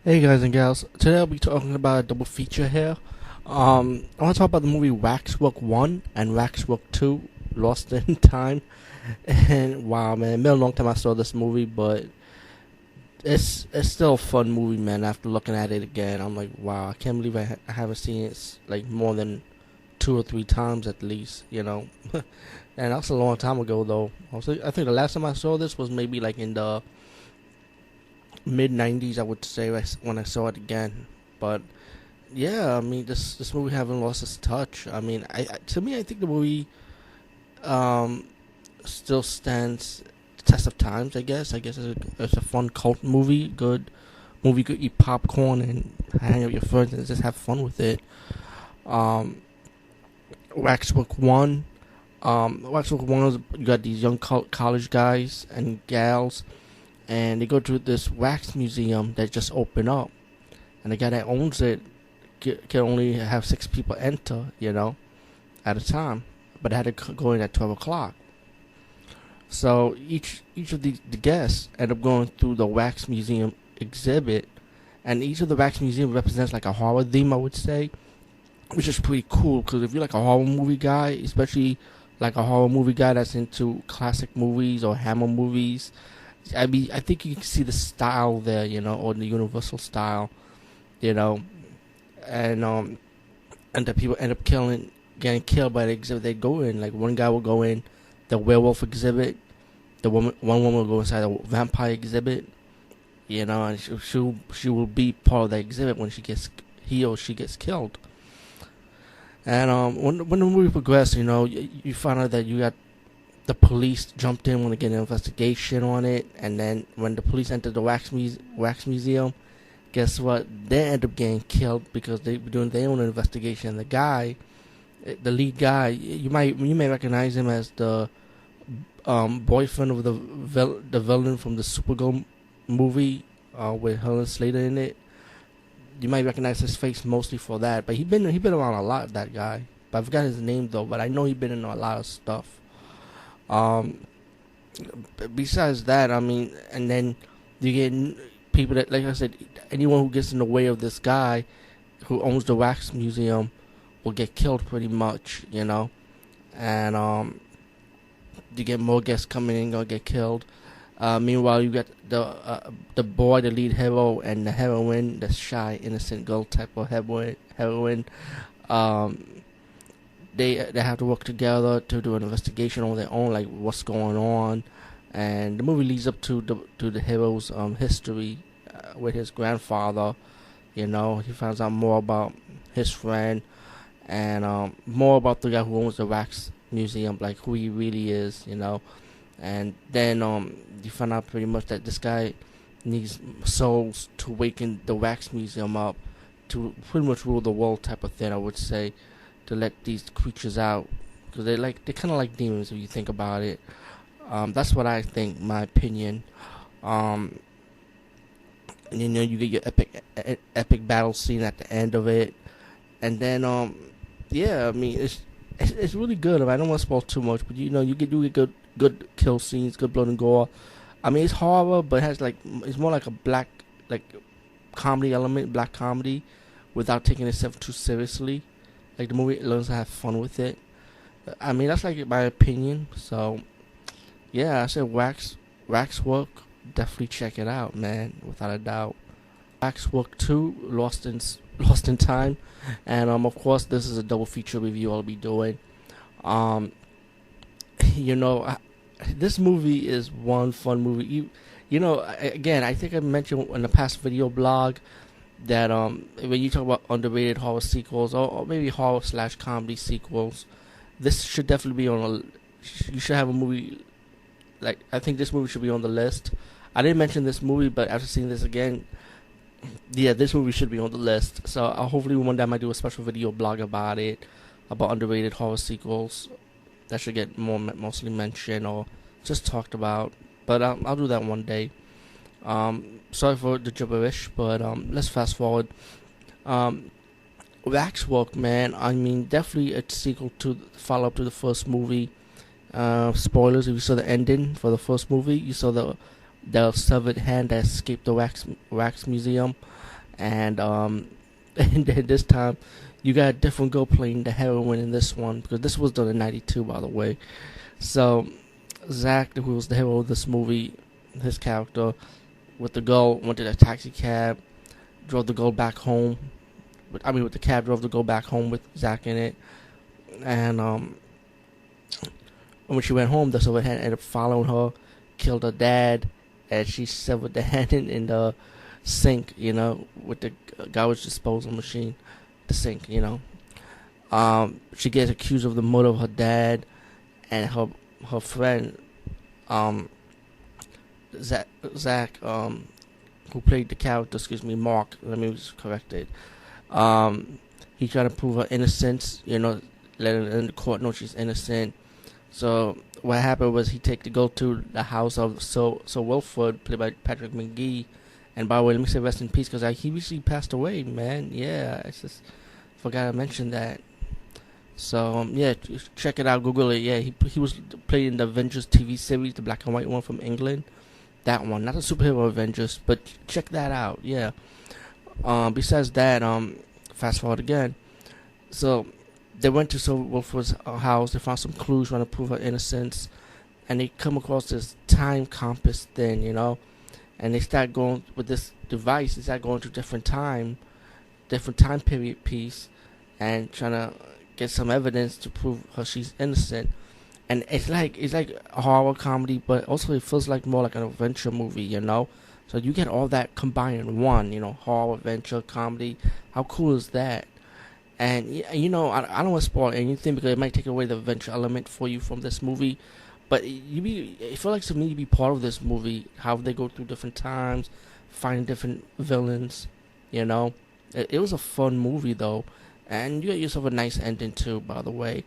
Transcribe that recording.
Hey guys and gals, today I'll be talking about a double feature here. I want to talk about the movie Waxwork 1 and Waxwork 2, Lost in Time. And wow, man, it's been a long time I saw this movie, but it's still a fun movie, man. After looking at it again, I'm like, wow, I can't believe I haven't seen it like more than 2 or 3 times at least, you know. And that's a long time ago, though. I think the last time I saw this was maybe like in the mid '90s, I would say, when I saw it again. But yeah, I mean, this movie haven't lost its touch. I mean, to me, I think the movie um still stands the test of times. I guess it's a fun cult movie, good movie. You could eat popcorn and hang out with your friends and just have fun with it. Um, Waxwork One. Waxwork One is you got these young college guys and gals, and they go to this wax museum that just opened up, and the guy that owns it can only have 6 people enter, at a time, but they had to go in at 12 o'clock. So each of the guests end up going through the wax museum exhibit, and each of the wax museum represents like a horror theme, I would say, which is pretty cool. Because if you're like a horror movie guy, especially like a horror movie guy that's into classic movies or Hammer movies, I mean, I think you can see the style there, or the universal style, you know, and and the people end up getting killed by the exhibit they go in. Like one guy will go in the werewolf exhibit, one woman will go inside the vampire exhibit, and she will be part of the exhibit when he or she gets killed. And when the movie progresses, you find out that you got the police jumped in when they get an investigation on it, and then when the police entered the wax museum, guess what? They end up getting killed because they were doing their own investigation. The lead guy, you may recognize him as the boyfriend of the villain from the Supergirl movie with Helen Slater in it. You might recognize his face mostly for that, but he been around a lot. That guy, but I forgot his name though. But I know he's been in a lot of stuff. Um, Besides that, I mean, and then you get people that, like I said, anyone who gets in the way of this guy who owns the wax museum will get killed pretty much, and you get more guests coming in, gonna get killed. Meanwhile, you got the boy, the lead hero, and the heroine, the shy, innocent girl type of heroine. Um, they have to work together to do an investigation on their own, like what's going on, and the movie leads up to the hero's history with his grandfather. He finds out more about his friend and more about the guy who owns the wax museum, like who he really is. And then you find out pretty much that this guy needs souls to waken the wax museum up to pretty much rule the world type of thing, I would say, to let these creatures out, because they're kind of like demons if you think about it. That's what I think, my opinion. And you get your epic battle scene at the end of it, and then yeah, I mean it's really good. I mean, I don't want to spoil too much, but you get good kill scenes, good blood and gore. I mean, it's horror, but it's more like a like comedy element, black comedy, without taking itself too seriously. Like the movie learns to have fun with it. I mean, that's like my opinion. So yeah, I said Waxwork. Definitely check it out, man, without a doubt. Waxwork 2, Lost in Time, and of course this is a double feature review I'll be doing. Um, you know, I, this movie is one fun movie. Again, I think I mentioned in the past video blog that when you talk about underrated horror sequels, or maybe horror / comedy sequels, this should definitely be on you should have a movie. Like, I think this movie should be on the list. I didn't mention this movie, but after seeing this again, yeah, this movie should be on the list. So hopefully one day I might do a special video blog about it, about underrated horror sequels that should get mostly mentioned or just talked about. But I'll do that one day. Sorry for the gibberish, but let's fast forward. Waxwork, man. I mean, definitely a sequel to follow up to the first movie. Spoilers: if you saw the ending for the first movie, you saw the severed hand that escaped the wax museum, and and then this time you got a different girl playing the heroine in this one, because this was done in '92, by the way. So Zach, who was the hero of this movie, his character with the girl went to a taxi cab, drove the girl back home. With the cab, drove the girl back home with Zach in it, and when she went home, the silver hand ended up following her, killed her dad, and she severed the hand in the sink, with the garbage disposal machine, the sink, She gets accused of the murder of her dad, and her friend, Zach, who played the character, Mark. Let me just correct it. He tried to prove her innocence, letting the court know she's innocent. So what happened was he take the girl to the house of Sir Wilford, played by Patrick McGee. And by the way, let me say rest in peace, because he recently passed away, man. Yeah, I just forgot to mention that. So yeah, check it out, Google it. Yeah, he was played in the Avengers TV series, the black and white one from England. That one, not the superhero Avengers, but check that out. Yeah. Besides that, fast forward again. So they went to Sir Wilford's house. They found some clues trying to prove her innocence, and they come across this time compass thing, and they start going with this device. They start going to different time period piece, and trying to get some evidence to prove she's innocent. And it's like a horror comedy, but also it feels like more like an adventure movie, So you get all that combined in one, horror, adventure, comedy. How cool is that? And I don't want to spoil anything, because it might take away the adventure element for you from this movie. But it felt like to me to be part of this movie, how they go through different times, finding different villains. It was a fun movie though, and you got yourself a nice ending too, by the way.